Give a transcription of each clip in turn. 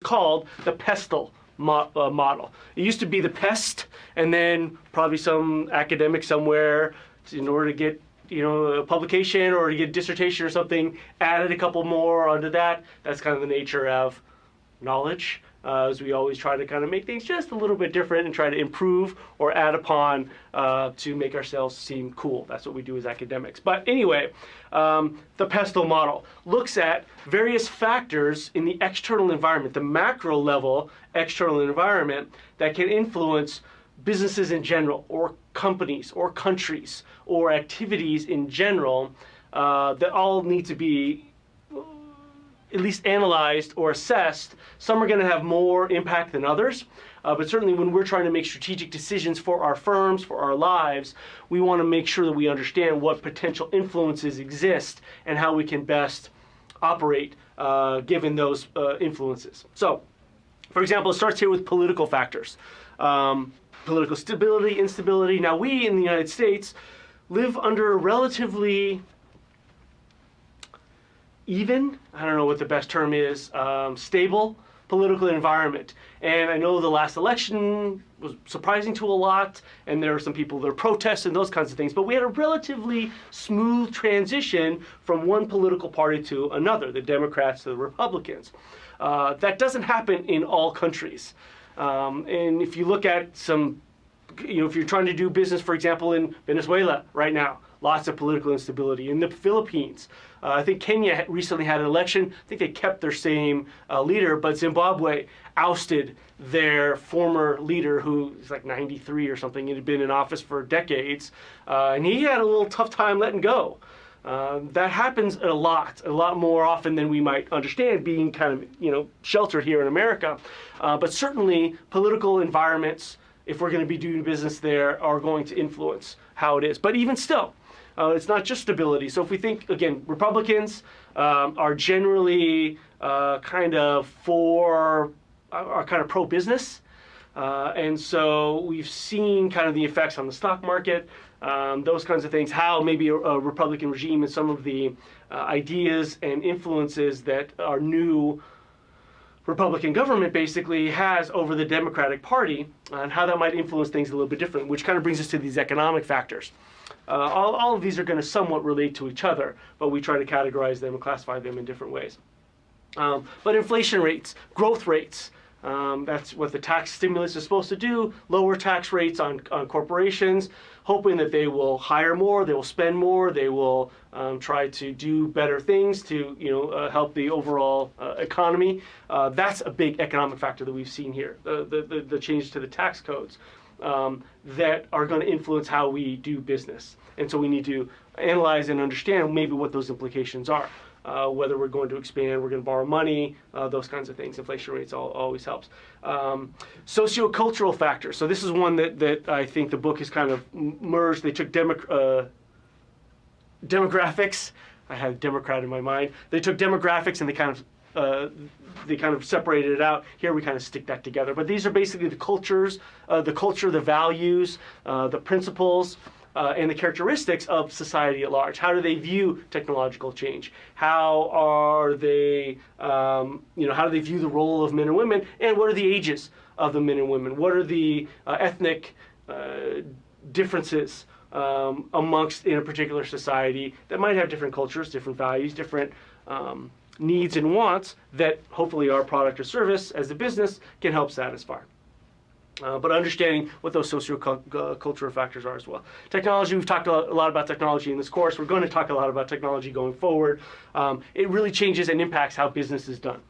called the PESTLE model. It used to be the PEST, and then probably some academic somewhere, in order to get a publication or to get a dissertation or something, added a couple more onto that. That's kind of the nature of knowledge, as we always try to kind of make things just a little bit different and try to improve or add upon to make ourselves seem cool. That's what we do as academics. But anyway, the PESTLE model looks at various factors in the external environment, the macro level external environment that can influence businesses in general, or companies, or countries, or activities in general that all need to be at least analyzed or assessed. Some are going to have more impact than others, but certainly when we're trying to make strategic decisions for our firms, for our lives, we want to make sure that we understand what potential influences exist and how we can best operate given those influences. So, for example, it starts here with political factors. Political stability, instability. Now, we in the United States live under a relatively even, I don't know what the best term is, stable political environment. And I know the last election was surprising to a lot, and there are some people that are protests and those kinds of things, but we had a relatively smooth transition from one political party to another, the Democrats to the Republicans. That doesn't happen in all countries. And if you look at some, if you're trying to do business, for example, in Venezuela right now, lots of political instability. In the Philippines, I think Kenya recently had an election. I think they kept their same leader, but Zimbabwe ousted their former leader, who is like 93 or something, and had been in office for decades, and he had a little tough time letting go. That happens a lot more often than we might understand, being kind of sheltered here in America. But certainly political environments, if we're going to be doing business there, are going to influence how it is. But even still, it's not just stability. So if we think, again, Republicans are generally kind of pro-business. And so we've seen kind of the effects on the stock market, those kinds of things, how maybe a Republican regime and some of the ideas and influences that our new Republican government basically has over the Democratic Party, and how that might influence things a little bit different, which kind of brings us to these economic factors. All of these are going to somewhat relate to each other, but we try to categorize them and classify them in different ways. But inflation rates, growth rates, that's what the tax stimulus is supposed to do, lower tax rates on corporations, hoping that they will hire more, they will spend more, they will try to do better things to help the overall economy. That's a big economic factor that we've seen here, the change to the tax codes that are going to influence how we do business. And so we need to analyze and understand maybe what those implications are. Whether we're going to expand, we're going to borrow money, those kinds of things. Inflation rates always helps. Sociocultural factors. So this is one that I think the book has kind of merged. They took demographics. I had Democrat in my mind. They took demographics and they kind of separated it out. Here we kind of stick that together. But these are basically the cultures, the values, the principles, and the characteristics of society at large. How do they view technological change? How are they, how do they view the role of men and women? And what are the ages of the men and women? What are the ethnic differences amongst in a particular society that might have different cultures, different values, different needs and wants that hopefully our product or service as a business can help satisfy. But understanding what those socio-cultural factors are as well. Technology, we've talked a lot about technology in this course. We're going to talk a lot about technology going forward. It really changes and impacts how business is done.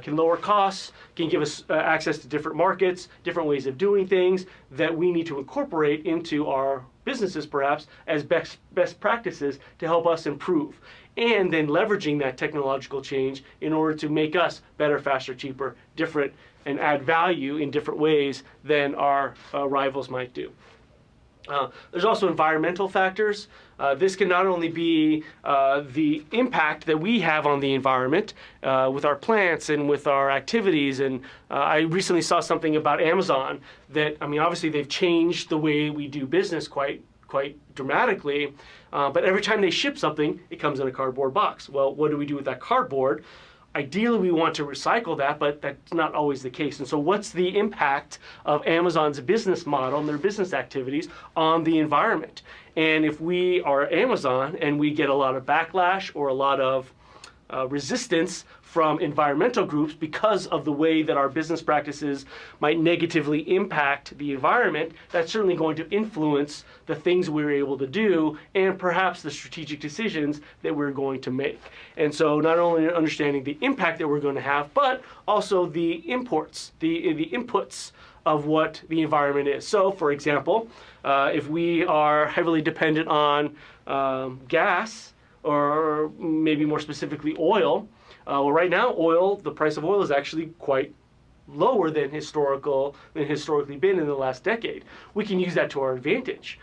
Can lower costs, can give us access to different markets, different ways of doing things that we need to incorporate into our businesses perhaps as best practices to help us improve. And then leveraging that technological change in order to make us better, faster, cheaper, different, and add value in different ways than our rivals might do. There's also environmental factors. This can not only be the impact that we have on the environment with our plants and with our activities. And I recently saw something about Amazon that, obviously they've changed the way we do business quite dramatically. But every time they ship something, it comes in a cardboard box. Well, what do we do with that cardboard? ideally we want to recycle that, but that's not always the case. And so what's the impact of Amazon's business model and their business activities on the environment? And if we are Amazon and we get a lot of backlash or a lot of resistance from environmental groups because of the way that our business practices might negatively impact the environment, that's certainly going to influence the things we're able to do and perhaps the strategic decisions that we're going to make. And so not only understanding the impact that we're going to have, but also the imports, the inputs of what the environment is. So for example, if we are heavily dependent on gas, or maybe more specifically oil, well, right now the price of oil is actually quite lower than historically been in the last decade. We can use that to our advantage.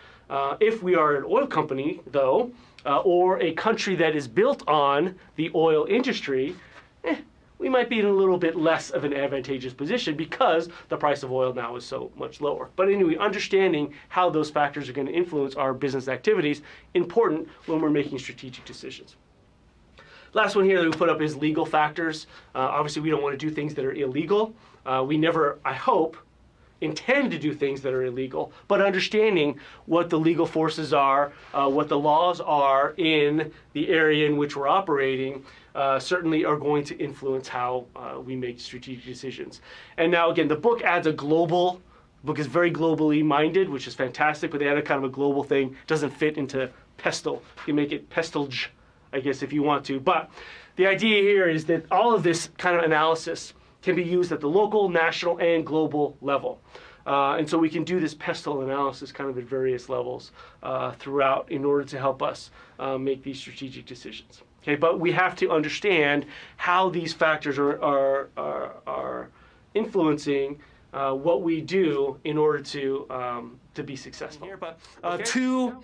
If we are an oil company, though, or a country that is built on the oil industry, we might be in a little bit less of an advantageous position because the price of oil now is so much lower. But anyway, understanding how those factors are going to influence our business activities, important when we're making strategic decisions. Last one here that we put up is legal factors. Obviously, we don't want to do things that are illegal. We never, I hope, intend to do things that are illegal, but understanding what the legal forces are, what the laws are in the area in which we're operating, certainly are going to influence how we make strategic decisions. And now again, the book is very globally minded, which is fantastic, but they added kind of a global thing. It doesn't fit into pestle. You can make it pestilge, I guess, if you want to. But the idea here is that all of this kind of analysis can be used at the local, national, and global level. And so we can do this pestle analysis kind of at various levels throughout in order to help us make these strategic decisions. Okay, but we have to understand how these factors are influencing what we do in order to be successful. Here, but two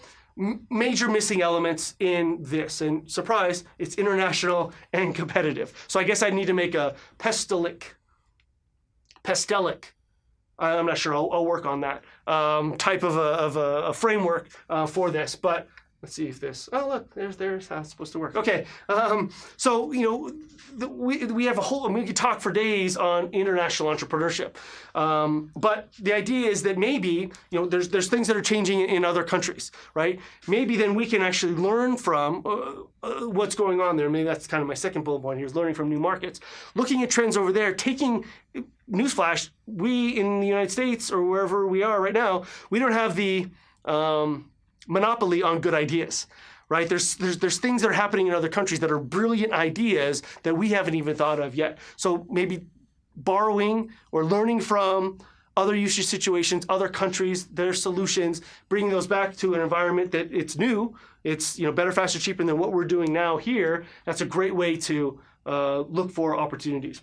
major missing elements in this, and surprise, it's international and competitive. So I guess I need to make a pestelic, I'm not sure, I'll work on that, type of a framework for this, but let's see if this, oh look, there's how it's supposed to work. Okay, so we have a whole, we could talk for days on international entrepreneurship, but the idea is that maybe there's things that are changing in other countries, right? Maybe then we can actually learn from what's going on there. Maybe that's kind of my second bullet point here, is learning from new markets, looking at trends over there, taking. Newsflash, we in the United States or wherever we are right now, we don't have the monopoly on good ideas, right? There's things that are happening in other countries that are brilliant ideas that we haven't even thought of yet. So maybe borrowing or learning from other usage situations, other countries, their solutions, bringing those back to an environment that it's new, it's better, faster, cheaper than what we're doing now here. That's a great way to look for opportunities.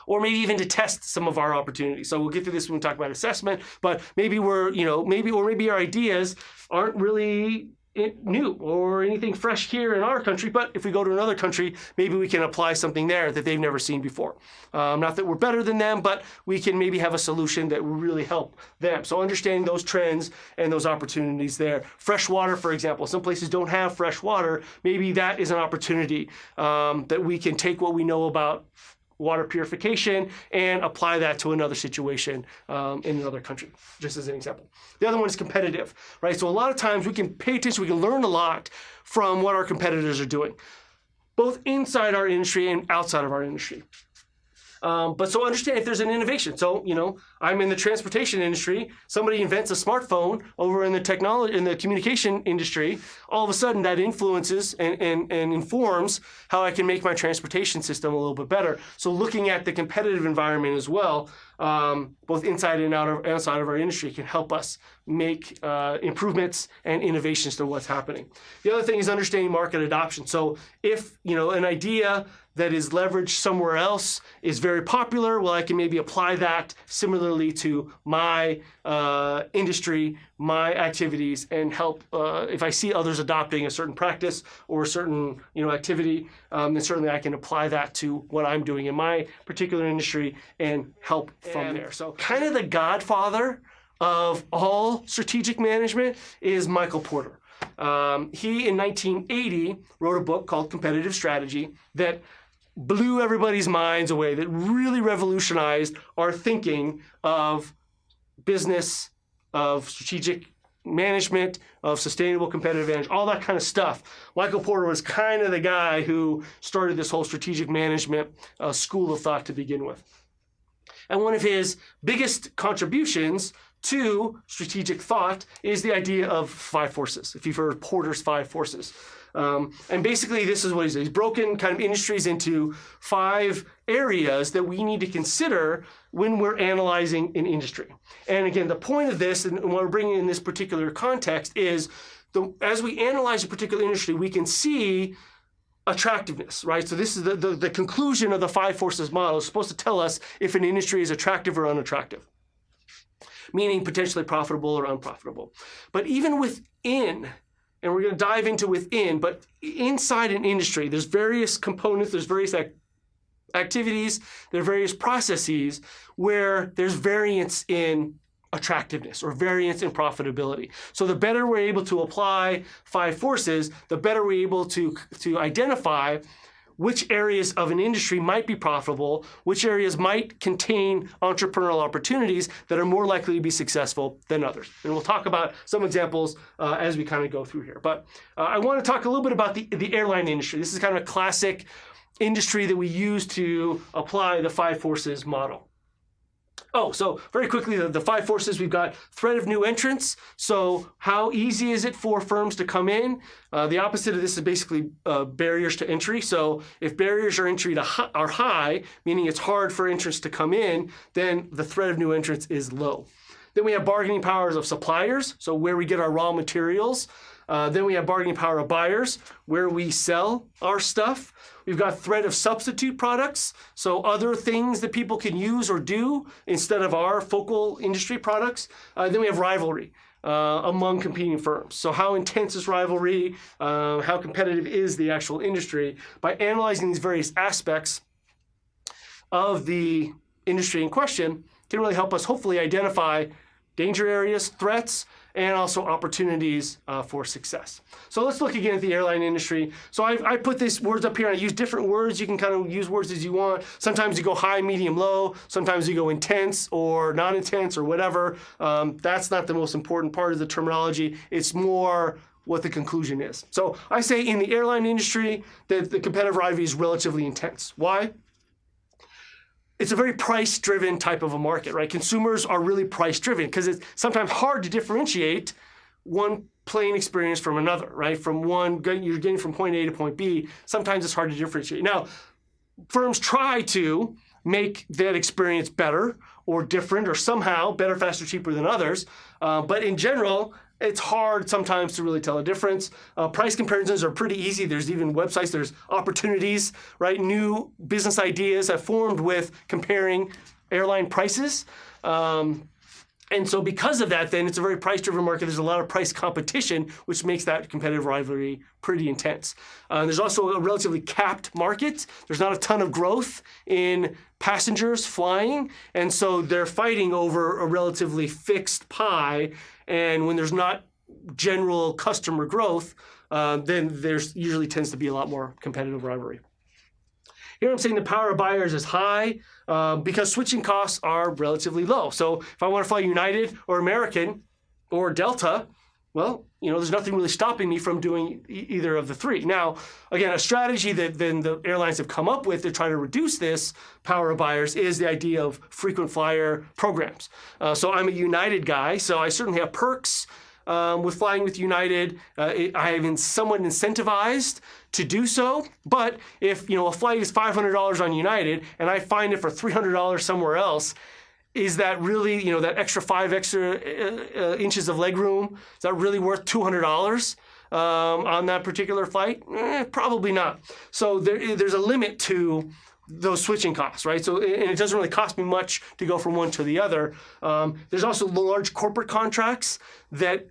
Or maybe even to test some of our opportunities. So we'll get to this when we talk about assessment, but maybe maybe our ideas aren't really new or anything fresh here in our country, but if we go to another country, maybe we can apply something there that they've never seen before. Not that we're better than them, but we can maybe have a solution that will really help them. So understanding those trends and those opportunities there. Fresh water, for example, some places don't have fresh water. Maybe that is an opportunity that we can take what we know about water purification and apply that to another situation in another country, just as an example. The other one is competitive, right? So a lot of times we can pay attention, we can learn a lot from what our competitors are doing, both inside our industry and outside of our industry. But so understand if there's an innovation. So, I'm in the transportation industry, somebody invents a smartphone over in the communication industry, all of a sudden that influences and informs how I can make my transportation system a little bit better. So looking at the competitive environment as well, both inside and outside of our industry, can help us make improvements and innovations to what's happening. The other thing is understanding market adoption. So if an idea that is leveraged somewhere else is very popular, well, I can maybe apply that similarly to my industry, my activities, and help if I see others adopting a certain practice or a certain activity, then certainly I can apply that to what I'm doing in my particular industry and help from there. So kind of the godfather of all strategic management is Michael Porter. He, in 1980, wrote a book called Competitive Strategy that blew everybody's minds away, that really revolutionized our thinking of business, of strategic management, of sustainable competitive advantage, all that kind of stuff. Michael Porter was kind of the guy who started this whole strategic management school of thought to begin with. And one of his biggest contributions to strategic thought is the idea of 5 forces, if you've heard of Porter's 5 forces. And basically, this is what he's broken kind of industries into 5 areas that we need to consider when we're analyzing an industry. And again, the point of this, and what we're bringing in this particular context, is as we analyze a particular industry, we can see attractiveness, right? So this is the conclusion of the 5 forces model. It's supposed to tell us if an industry is attractive or unattractive, meaning potentially profitable or unprofitable. But even within, and we're going to dive into within, but inside an industry, there's various components, there's various activities, there are various processes where there's variance in attractiveness or variance in profitability. So the better we're able to apply 5 forces, the better we're able to identify which areas of an industry might be profitable, which areas might contain entrepreneurial opportunities that are more likely to be successful than others. And we'll talk about some examples as we kind of go through here. But I want to talk a little bit about the airline industry. This is kind of a classic industry that we use to apply the 5 forces model. Oh, so very quickly, the 5 forces, we've got threat of new entrants. So how easy is it for firms to come in? The opposite of this is basically barriers to entry. So if barriers to entry are high, meaning it's hard for entrants to come in, then the threat of new entrants is low. Then we have bargaining powers of suppliers, so where we get our raw materials. Then we have bargaining power of buyers, where we sell our stuff. We've got threat of substitute products, so other things that people can use or do instead of our focal industry products. Then we have rivalry among competing firms. So how intense is rivalry? How competitive is the actual industry? By analyzing these various aspects of the industry in question, can really help us hopefully identify danger areas, threats, and also opportunities for success. So let's look again at the airline industry. So I put these words up here, and I use different words. You can kind of use words as you want. Sometimes you go high, medium, low. Sometimes you go intense or non-intense or whatever. That's not the most important part of the terminology. It's more what the conclusion is. So I say in the airline industry that the competitive rivalry is relatively intense. Why? It's a very price-driven type of a market, right? Consumers are really price-driven because it's sometimes hard to differentiate one plane experience from another, right? From one, you're getting from point A to point B. Sometimes it's hard to differentiate. Now, firms try to make that experience better or different or somehow better, faster, cheaper than others. But in general, it's hard sometimes to really tell a difference. Price comparisons are pretty easy. There's even websites, there's opportunities, right? New business ideas have formed with comparing airline prices. And so because of that, then it's a very price-driven market. There's a lot of price competition, which makes that competitive rivalry pretty intense. There's also a relatively capped market. There's not a ton of growth in passengers flying, and so they're fighting over a relatively fixed pie. And when there's not general customer growth, then there's usually tends to be a lot more competitive rivalry. Here I'm saying the power of buyers is high because switching costs are relatively low. So if I want to fly United or American or Delta, well, there's nothing really stopping me from doing either of the 3. Now, again, a strategy that then the airlines have come up with to try to reduce this power of buyers is the idea of frequent flyer programs. So I'm a United guy, so I certainly have perks with flying with United. I have been somewhat incentivized to do so, but if a flight is $500 on United and I find it for $300 somewhere else, is that really, that extra 5 inches of legroom, is that really worth $200 on that particular flight? Probably not. So there's a limit to those switching costs, right? So, and it doesn't really cost me much to go from one to the other. There's also large corporate contracts that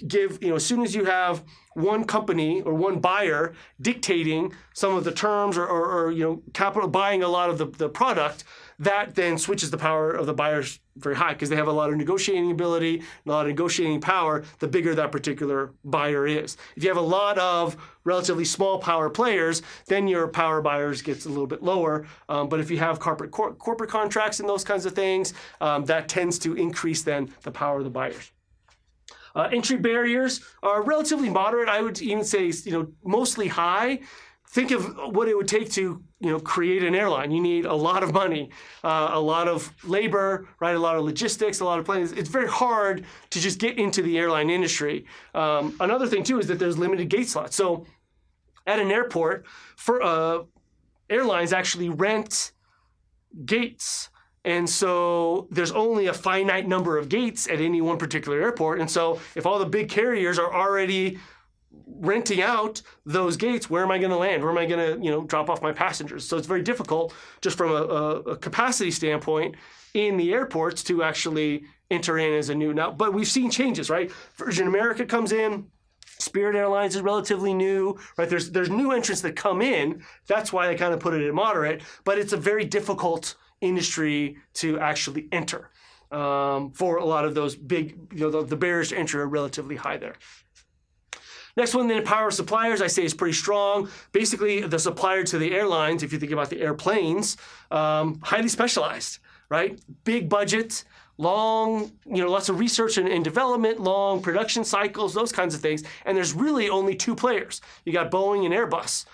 give, as soon as you have one company or one buyer dictating some of the terms or capital buying a lot of the product, that then switches the power of the buyers very high because they have a lot of negotiating ability, a lot of negotiating power, the bigger that particular buyer is. If you have a lot of relatively small power players, then your power buyers gets a little bit lower. But if you have corporate contracts and those kinds of things, that tends to increase then the power of the buyers. Entry barriers are relatively moderate. I would even say, mostly high. Think of what it would take to, create an airline. You need a lot of money, a lot of labor, right? A lot of logistics, a lot of planes. It's very hard to just get into the airline industry. Another thing too is that there's limited gate slots. So at an airport, for airlines actually rent gates. And so there's only a finite number of gates at any one particular airport. And so if all the big carriers are already renting out those gates, where am I going to land? Where am I going to, drop off my passengers? So it's very difficult just from a capacity standpoint in the airports to actually enter in as a new. Now, but we've seen changes, right? Virgin America comes in. Spirit Airlines is relatively new, right? There's new entrants that come in. That's why I kind of put it at moderate, but it's a very difficult industry to actually enter for a lot of those big, the barriers to entry are relatively high there. Next one, then, power of suppliers, I say is pretty strong. Basically, the supplier to the airlines, if you think about the airplanes, highly specialized, right? Big budget, long, lots of research and development, long production cycles, those kinds of things. And there's really only two players. You got Boeing and Airbus.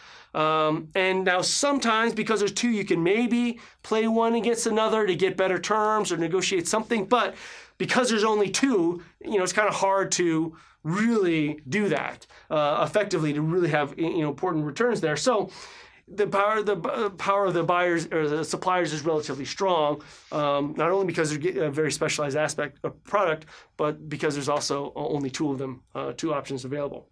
And now sometimes because there's two, you can maybe play one against another to get better terms or negotiate something. But because there's only two, it's kind of hard to really do that effectively to really have important returns there. So the power of the buyers or the suppliers is relatively strong, not only because there's a very specialized aspect of product, but because there's also only two of them, two options available.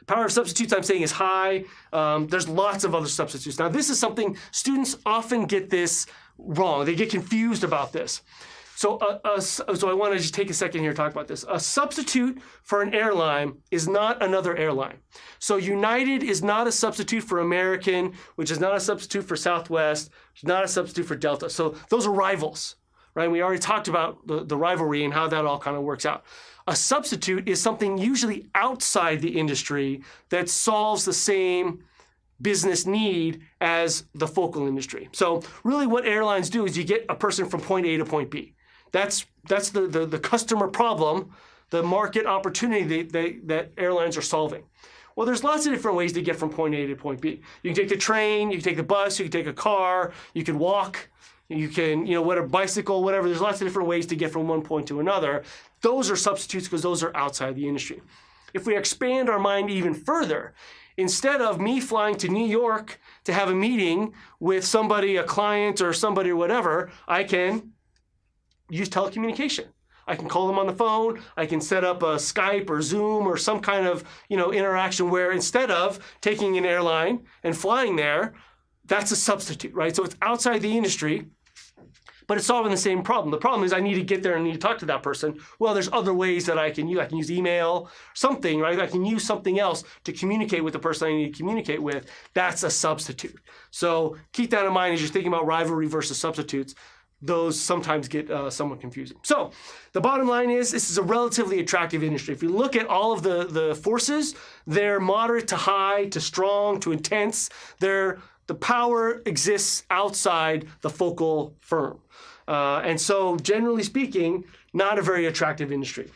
Power of substitutes, I'm saying, is high. There's lots of other substitutes. Now, this is something students often get this wrong. They get confused about this. So I want to just take a second here to talk about this. A substitute for an airline is not another airline. So United is not a substitute for American, which is not a substitute for Southwest, which is not a substitute for Delta. So those are rivals, right? We already talked about the rivalry and how that all kind of works out. A substitute is something usually outside the industry that solves the same business need as the focal industry. So really what airlines do is you get a person from point A to point B. That's the customer problem, the market opportunity that airlines are solving. Well, there's lots of different ways to get from point A to point B. You can take the train, you can take the bus, you can take a car, you can walk, you can, whatever, bicycle, whatever. There's lots of different ways to get from one point to another. Those are substitutes because those are outside the industry. If we expand our mind even further, instead of me flying to New York to have a meeting with somebody, a client or somebody or whatever, I can use telecommunication. I can call them on the phone. I can set up a Skype or Zoom or some kind of, interaction where instead of taking an airline and flying there, that's a substitute, right? So it's outside the industry, but it's solving the same problem. The problem is I need to get there and need to talk to that person. Well, there's other ways that I can use. I can use email, something, right? I can use something else to communicate with the person I need to communicate with. That's a substitute. So keep that in mind as you're thinking about rivalry versus substitutes. Those sometimes get somewhat confusing. So the bottom line is this is a relatively attractive industry. If you look at all of the forces, they're moderate to high to strong to intense. The power exists outside the focal firm. And so generally speaking, not a very attractive industry.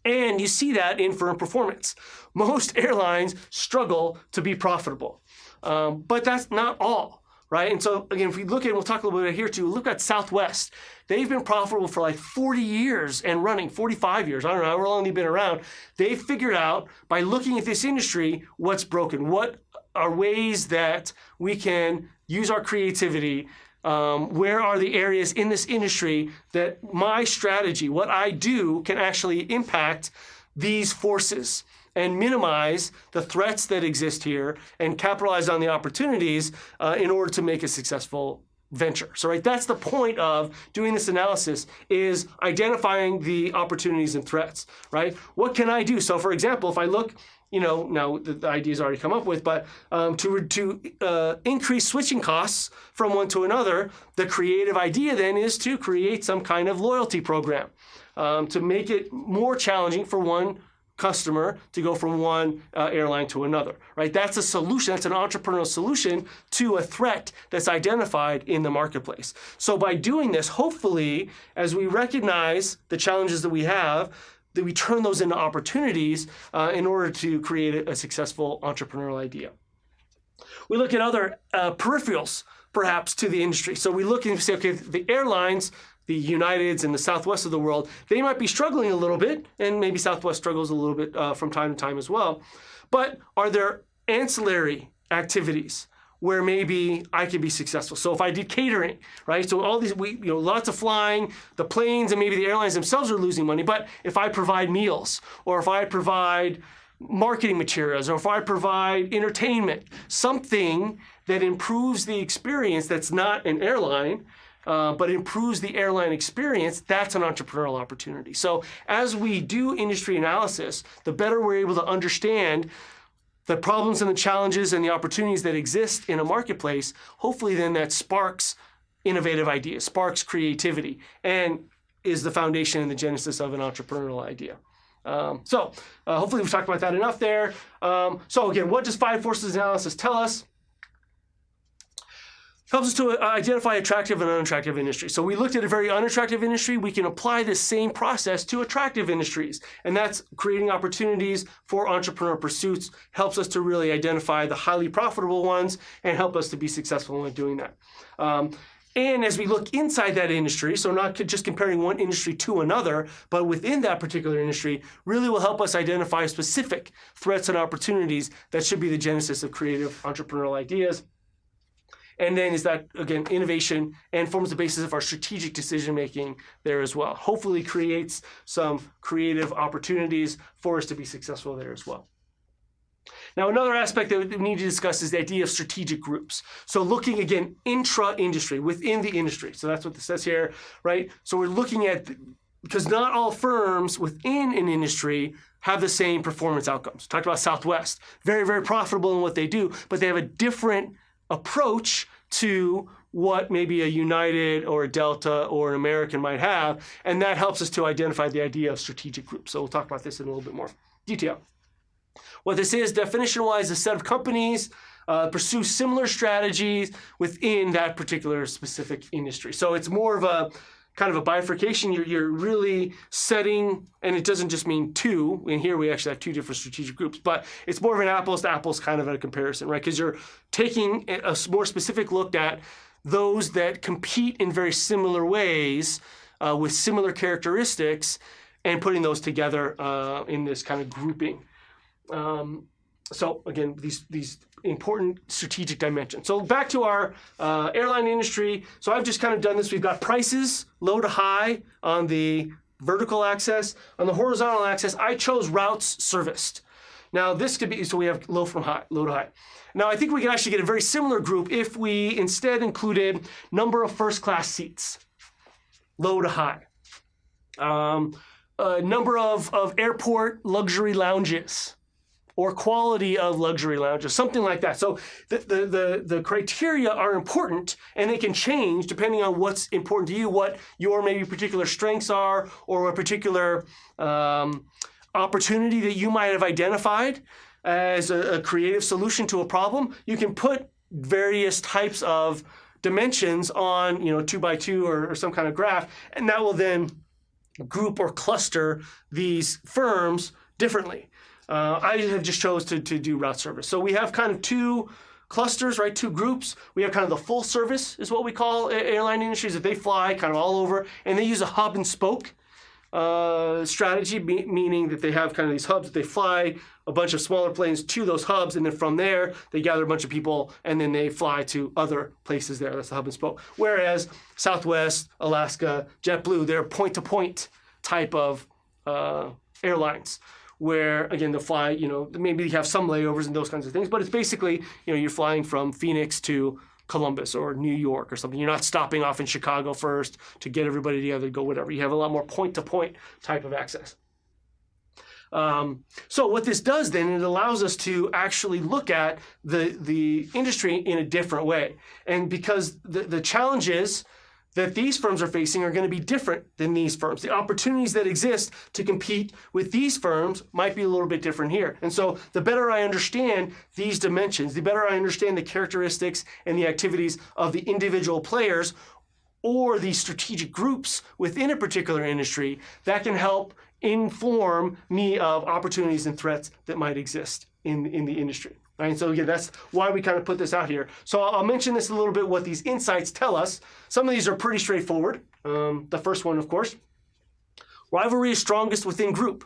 And you see that in firm performance. Most airlines struggle to be profitable, but that's not all. Right? And so, again, if we look at, we'll talk a little bit here too, look at Southwest. They've been profitable for like 40 years and running, 45 years. I don't know how long they've been around. They've figured out by looking at this industry, what's broken. What are ways that we can use our creativity? Where are the areas in this industry that my strategy, what I do, can actually impact these forces and minimize the threats that exist here and capitalize on the opportunities in order to make a successful venture. So right, that's the point of doing this analysis, is identifying the opportunities and threats, right? What can I do? So for example, if I look, now the idea's already come up with, but to increase switching costs from one to another, the creative idea then is to create some kind of loyalty program to make it more challenging for one customer to go from one airline to another, right? That's a solution, that's an entrepreneurial solution to a threat that's identified in the marketplace. So by doing this, hopefully, as we recognize the challenges that we have, that we turn those into opportunities in order to create a successful entrepreneurial idea. We look at other peripherals, perhaps, to the industry. So we look and say, okay, the airlines, the Uniteds and the Southwest of the world, they might be struggling a little bit, and maybe Southwest struggles a little bit from time to time as well. But are there ancillary activities where maybe I could be successful? So if I did catering, right? So all these, lots of flying, the planes and maybe the airlines themselves are losing money. But if I provide meals, or if I provide marketing materials, or if I provide entertainment, something that improves the experience that's not an airline, but improves the airline experience, that's an entrepreneurial opportunity. So as we do industry analysis, the better we're able to understand the problems and the challenges and the opportunities that exist in a marketplace, hopefully then that sparks innovative ideas, sparks creativity, and is the foundation and the genesis of an entrepreneurial idea. So hopefully we've talked about that enough there. So again, what does Five Forces analysis tell us? Helps us to identify attractive and unattractive industries. So we looked at a very unattractive industry. We can apply this same process to attractive industries. And that's creating opportunities for entrepreneur pursuits, helps us to really identify the highly profitable ones and help us to be successful in doing that. And as we look inside that industry, so not just comparing one industry to another, but within that particular industry, really will help us identify specific threats and opportunities that should be the genesis of creative entrepreneurial ideas. And then is that, again, innovation and forms the basis of our strategic decision-making there as well. Hopefully creates some creative opportunities for us to be successful there as well. Now, another aspect that we need to discuss is the idea of strategic groups. So looking, again, intra-industry, within the industry. So that's what this says here, right? So we're looking at, because not all firms within an industry have the same performance outcomes. Talked about Southwest, very, very profitable in what they do, but they have a different approach to what maybe a United or a Delta or an American might have, and that helps us to identify the idea of strategic groups. So we'll talk about this in a little bit more detail. What this is, definition-wise, a set of companies pursue similar strategies within that particular specific industry. So it's more of a kind of a bifurcation. You're really setting, and it doesn't just mean two. In here, we actually have two different strategic groups, but it's more of an apples to apples kind of a comparison, right? Because you're taking a more specific look at those that compete in very similar ways with similar characteristics and putting those together in this kind of grouping. So again, these important strategic dimensions. So back to our airline industry. So I've just kind of done this. We've got prices, low to high on the vertical axis. On the horizontal axis, I chose routes serviced. Now this could be, so we have low to high. Now I think we can actually get a very similar group if we instead included number of first class seats, low to high. Number of airport luxury lounges, or quality of luxury lounges, something like that. So the criteria are important, and they can change depending on what's important to you, what your maybe particular strengths are, or what particular opportunity that you might have identified as a creative solution to a problem. You can put various types of dimensions on, 2x2 or some kind of graph, and that will then group or cluster these firms differently. I have just chose to do route service. So we have kind of two clusters, right? Two groups. We have kind of the full service is what we call airline industries, that they fly kind of all over, and they use a hub and spoke strategy, meaning that they have kind of these hubs that they fly a bunch of smaller planes to those hubs, and then from there they gather a bunch of people and then they fly to other places there. That's the hub and spoke. Whereas Southwest, Alaska, JetBlue, they're point-to-point type of airlines, where again they'll fly, maybe you have some layovers and those kinds of things, but it's basically, you're flying from Phoenix to Columbus or New York or something. You're not stopping off in Chicago first to get everybody together to go whatever. You have a lot more point-to-point type of access. So what this does then, it allows us to actually look at the industry in a different way. And because the challenges that these firms are facing are going to be different than these firms. The opportunities that exist to compete with these firms might be a little bit different here. And so the better I understand these dimensions, the better I understand the characteristics and the activities of the individual players or the strategic groups within a particular industry, that can help inform me of opportunities and threats that might exist in the industry. Right? So again, that's why we kind of put this out here. So I'll mention this a little bit, what these insights tell us. Some of these are pretty straightforward. The first one, of course, rivalry is strongest within group.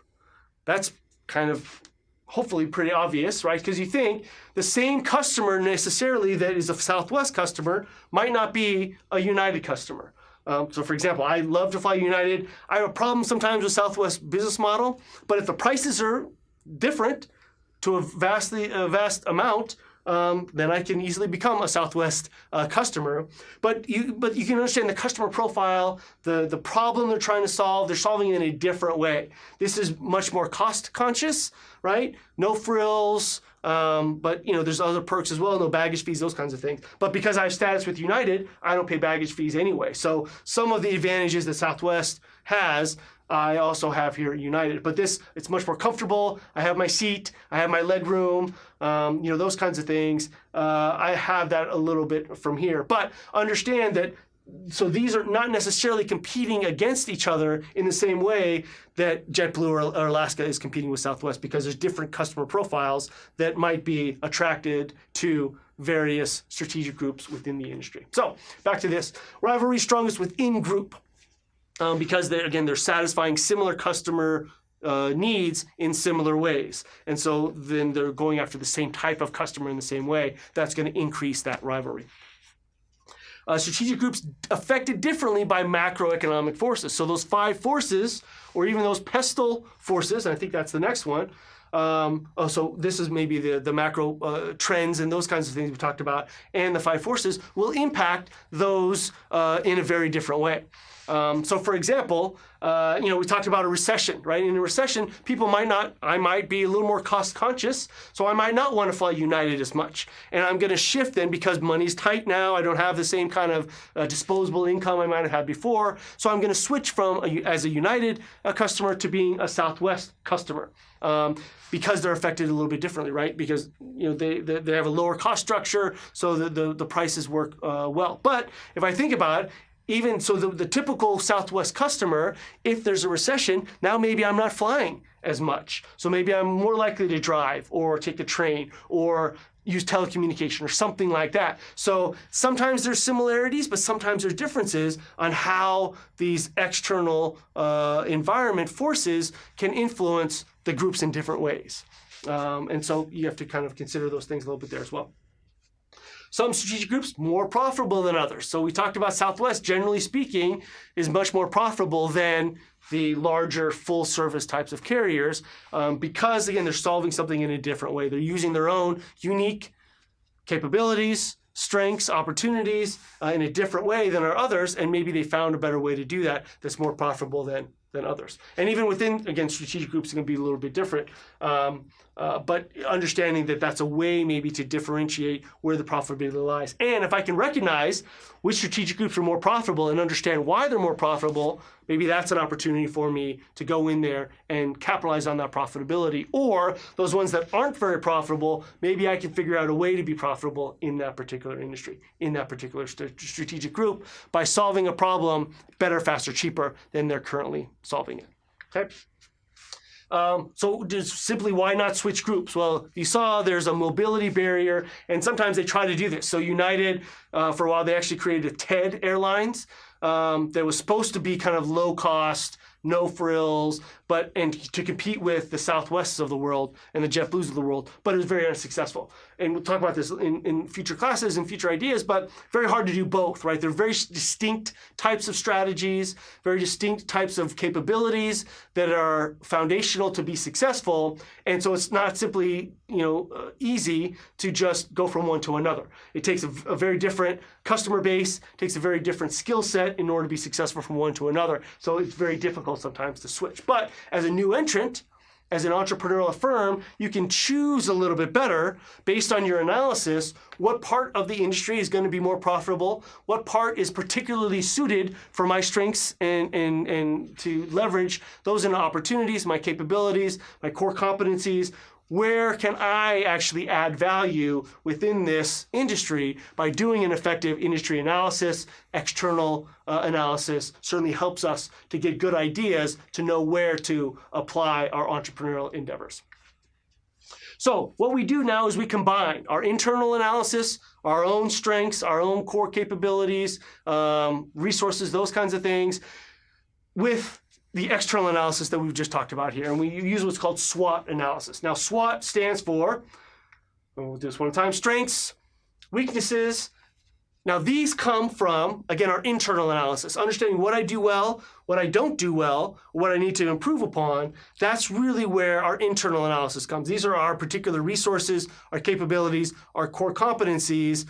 That's kind of hopefully pretty obvious, right? Because you think the same customer necessarily that is a Southwest customer might not be a United customer. So for example, I love to fly United. I have a problem sometimes with Southwest business model, but if the prices are different to a vast amount, then I can easily become a Southwest customer. But you can understand the customer profile, the problem they're trying to solve. They're solving it in a different way. This is much more cost conscious, right? No frills, but there's other perks as well, no baggage fees, those kinds of things. But because I have status with United, I don't pay baggage fees anyway. So some of the advantages that Southwest has, I also have here at United. But it's much more comfortable. I have my seat, I have my leg room, those kinds of things. I have that a little bit from here. But understand that, so these are not necessarily competing against each other in the same way that JetBlue or Alaska is competing with Southwest, because there's different customer profiles that might be attracted to various strategic groups within the industry. So back to this, rivalry strongest within group. Because they're satisfying similar customer needs in similar ways. And so then they're going after the same type of customer in the same way. That's going to increase that rivalry. Strategic groups affected differently by macroeconomic forces. So those 5 forces, or even those pestle forces, and I think that's the next one. So this is maybe the macro trends and those kinds of things we talked about, and the 5 forces will impact those in a very different way. So for example, we talked about a recession, right? In a recession, I might be a little more cost conscious, so I might not want to fly United as much. And I'm going to shift then, because money's tight now, I don't have the same kind of disposable income I might have had before. So I'm going to switch from as a United customer to being a Southwest customer. Because they're affected a little bit differently, right? Because they have a lower cost structure, so the prices work well. But if I think about it, even so, the typical Southwest customer, if there's a recession, now maybe I'm not flying as much. So maybe I'm more likely to drive or take the train or use telecommunication or something like that. So sometimes there's similarities, but sometimes there's differences on how these external environment forces can influence the groups in different ways. And so you have to kind of consider those things a little bit there as well. Some strategic groups more profitable than others. So we talked about Southwest, generally speaking, is much more profitable than the larger full service types of carriers because, again, they're solving something in a different way. They're using their own unique capabilities, strengths, opportunities in a different way than our others, and maybe they found a better way to do that that's more profitable than others. And even within, again, strategic groups, it can be a little bit different. But understanding that that's a way maybe to differentiate where the profitability lies. And if I can recognize which strategic groups are more profitable and understand why they're more profitable, maybe that's an opportunity for me to go in there and capitalize on that profitability. Or those ones that aren't very profitable, maybe I can figure out a way to be profitable in that particular industry, in that particular strategic group, by solving a problem better, faster, cheaper than they're currently solving it. Okay. So just simply, why not switch groups? Well, you saw there's a mobility barrier, and sometimes they try to do this. So United, for a while, they actually created TED Airlines that was supposed to be kind of low cost, no frills, and to compete with the Southwests of the world and the JetBlues of the world, but it was very unsuccessful. and we'll talk about this in future classes and future ideas, but very hard to do both, right? They're very distinct types of strategies, very distinct types of capabilities that are foundational to be successful. And so it's not simply, easy to just go from one to another. It takes a very different customer base, takes a very different skill set in order to be successful from one to another. So it's very difficult sometimes to switch. But as a new entrant, as an entrepreneurial firm, you can choose a little bit better based on your analysis what part of the industry is going to be more profitable, what part is particularly suited for my strengths and to leverage those into opportunities, my capabilities, my core competencies. Where can I actually add value within this industry by doing an effective industry analysis? External analysis certainly helps us to get good ideas to know where to apply our entrepreneurial endeavors. So what we do now is we combine our internal analysis, our own strengths, our own core capabilities, resources, those kinds of things, with the external analysis that we've just talked about here. And we use what's called SWOT analysis. Now, SWOT stands for, we'll do this one time, strengths, weaknesses. Now, these come from, again, our internal analysis, understanding what I do well, what I don't do well, what I need to improve upon. That's really where our internal analysis comes. These are our particular resources, our capabilities, our core competencies.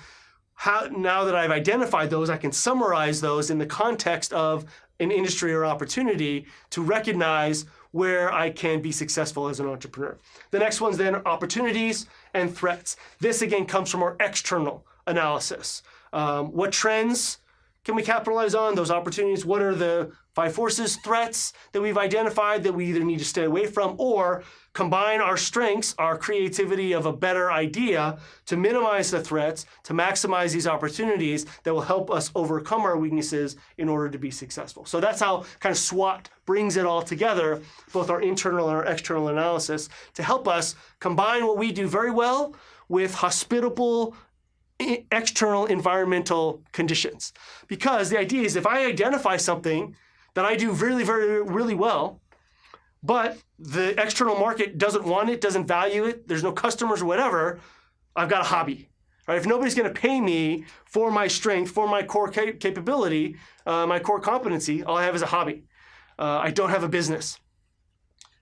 Now that I've identified those, I can summarize those in the context of an industry or opportunity to recognize where I can be successful as an entrepreneur. The next one's then opportunities and threats. This again comes from our external analysis. What trends can we capitalize on? Those opportunities, what are the 5 forces, threats that we've identified that we either need to stay away from or combine our strengths, our creativity of a better idea to minimize the threats, to maximize these opportunities that will help us overcome our weaknesses in order to be successful. So that's how kind of SWOT brings it all together, both our internal and our external analysis, to help us combine what we do very well with hospitable external environmental conditions. Because the idea is if I identify something that I do really well, but the external market doesn't want it, doesn't value it, there's no customers or whatever, I've got a hobby. Right? If nobody's going to pay me for my strength, for my core capability, my core competency, all I have is a hobby. I don't have a business.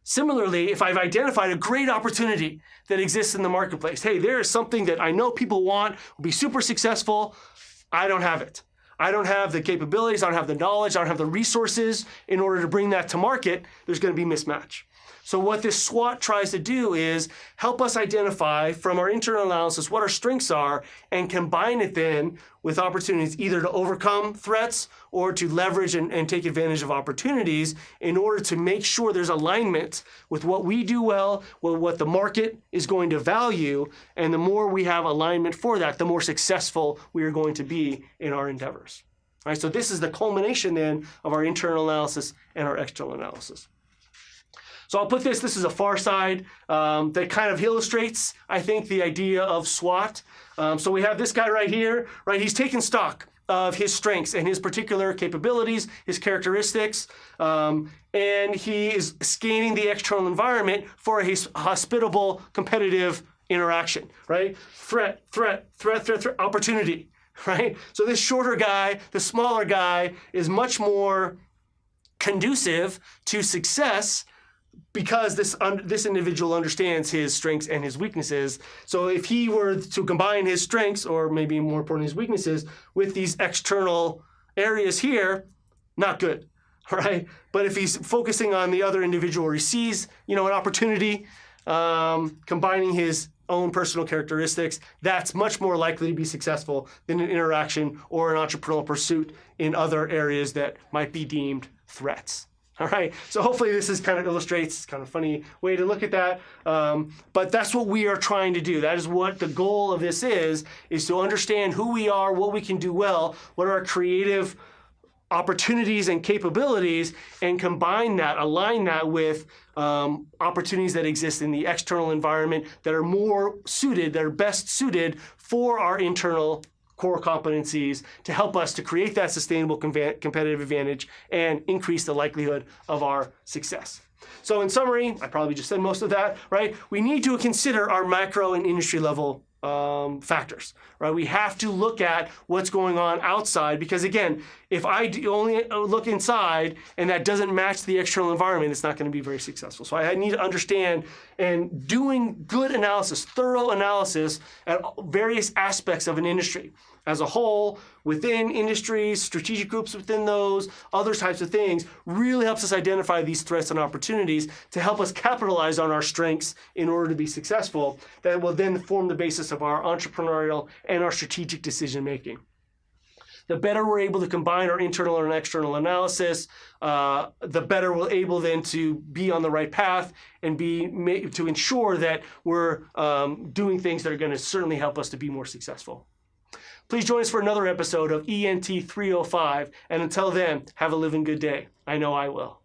Similarly, if I've identified a great opportunity that exists in the marketplace, hey, there is something that I know people want, will be super successful, I don't have it. I don't have the capabilities, I don't have the knowledge, I don't have the resources in order to bring that to market, there's going to be mismatch. So what this SWOT tries to do is help us identify from our internal analysis what our strengths are and combine it then with opportunities either to overcome threats or to leverage and take advantage of opportunities in order to make sure there's alignment with what we do well, with what the market is going to value, and the more we have alignment for that, the more successful we are going to be in our endeavors. All right, so this is the culmination then of our internal analysis and our external analysis. So I'll put this is a far side that kind of illustrates, I think, the idea of SWOT. So we have this guy right here, right? He's taken stock of his strengths and his particular capabilities, his characteristics, and he is scanning the external environment for a hospitable, competitive interaction, right? Threat, opportunity, right? So this shorter guy, the smaller guy, is much more conducive to success because this individual understands his strengths and his weaknesses. So if he were to combine his strengths, or maybe more importantly his weaknesses, with these external areas here, not good, right? But if he's focusing on the other individual, or he sees, an opportunity, combining his own personal characteristics, that's much more likely to be successful than an interaction or an entrepreneurial pursuit in other areas that might be deemed threats. All right, so hopefully this is kind of illustrates, kind of funny way to look at that, but that's what we are trying to do. That is what the goal of this is to understand who we are, what we can do well, what are our creative opportunities and capabilities, and combine that, align that with opportunities that exist in the external environment that are more suited, that are best suited for our internal core competencies to help us to create that sustainable competitive advantage and increase the likelihood of our success. So in summary, I probably just said most of that, right? We need to consider our macro and industry level factors, right? We have to look at what's going on outside, because again, if I only look inside and that doesn't match the external environment, it's not going to be very successful. So I need to understand, and doing good analysis, thorough analysis at various aspects of an industry as a whole, within industries, strategic groups within those, other types of things, really helps us identify these threats and opportunities to help us capitalize on our strengths in order to be successful. That will then form the basis of our entrepreneurial and our strategic decision making. The better we're able to combine our internal and external analysis, the better we're able then to be on the right path and to ensure that we're doing things that are going to certainly help us to be more successful. Please join us for another episode of ENT 305, and until then, have a living good day. I know I will.